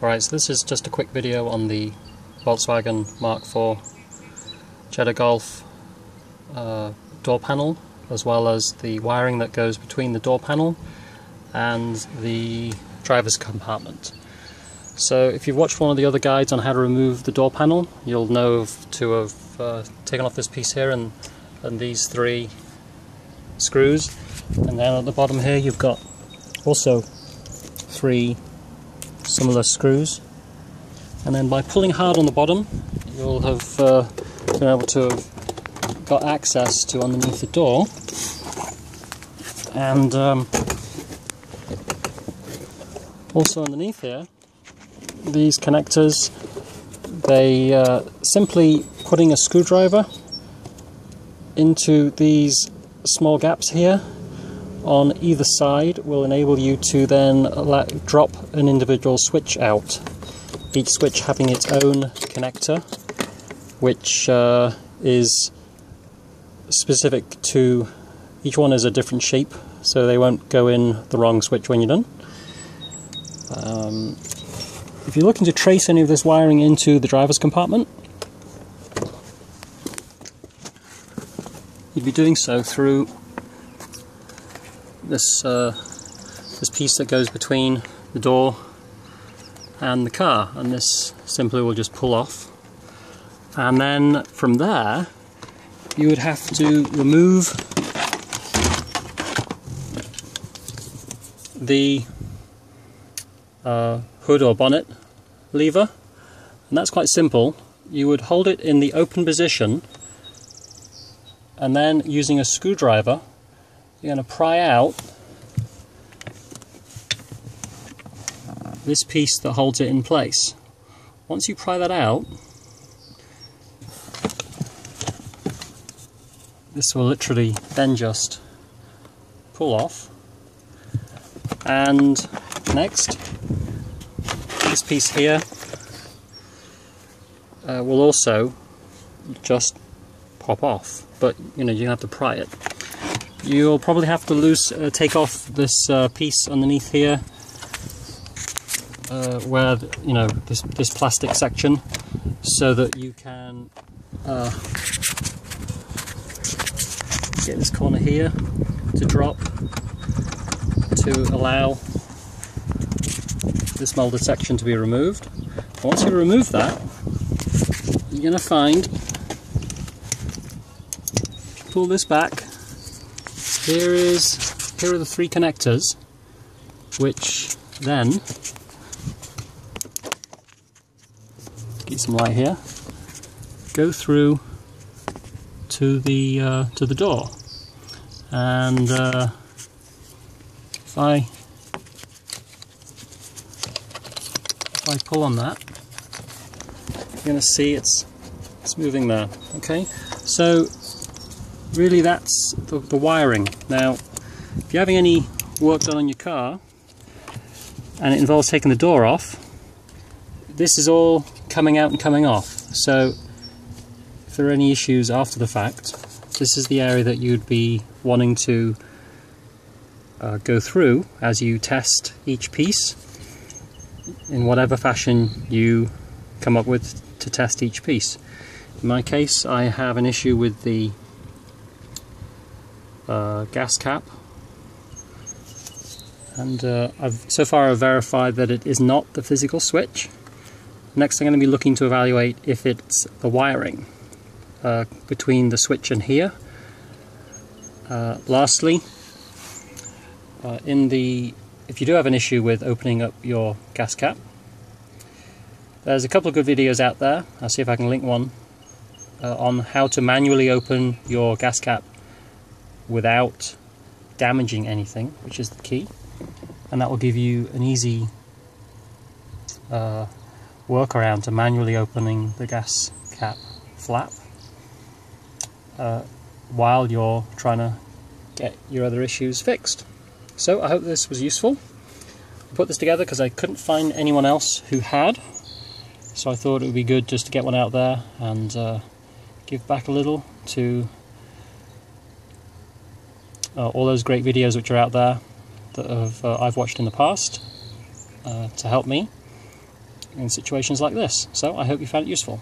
Alright, so this is just a quick video on the Volkswagen Mk4 Jetta Golf door panel, as well as the wiring that goes between the door panel and the driver's compartment. So if you've watched one of the other guides on how to remove the door panel, you'll know to have taken off this piece here and these three screws, and then at the bottom here you've got also three similar screws, and then by pulling hard on the bottom you'll have been able to have got access to underneath the door, and also underneath here these connectors, they simply putting a screwdriver into these small gaps here on either side will enable you to then drop an individual switch out, each switch having its own connector, which is specific to each one, is a different shape, so they won't go in the wrong switch when you're done. If you're looking to trace any of this wiring into the driver's compartment, you'd be doing so through this piece that goes between the door and the car, and this simply will just pull off, and then from there you would have to remove the hood or bonnet lever, and that's quite simple. You would hold it in the open position, and then using a screwdriver you're going to pry out this piece that holds it in place. Once you pry that out, this will literally then just pull off, and next this piece here will also just pop off, but you have to pry it. You'll probably have to take off this piece underneath here, where this plastic section, so that you can get this corner here to drop to allow this molded section to be removed. And once you remove that, you're going to find, if you pull this back, here are the three connectors, which then, get some light here, go through to the door, and if I pull on that, you're going to see it's moving there. Okay, so really that's the wiring. Now, if you're having any work done on your car and it involves taking the door off, this is all coming out and coming off. So if there are any issues after the fact, this is the area that you'd be wanting to go through as you test each piece in whatever fashion you come up with to test each piece. In my case, I have an issue with the gas cap, and so far I've verified that it is not the physical switch. Next I'm going to be looking to evaluate if it's the wiring between the switch and here. Lastly, if you do have an issue with opening up your gas cap, there's a couple of good videos out there. I'll see if I can link one on how to manually open your gas cap without damaging anything, which is the key, and that will give you an easy workaround to manually opening the gas cap flap while you're trying to get your other issues fixed. So I hope this was useful. I put this together because I couldn't find anyone else who had, so I thought it would be good just to get one out there and give back a little to all those great videos which are out there that I've watched in the past to help me. in situations like this. So I hope you found it useful.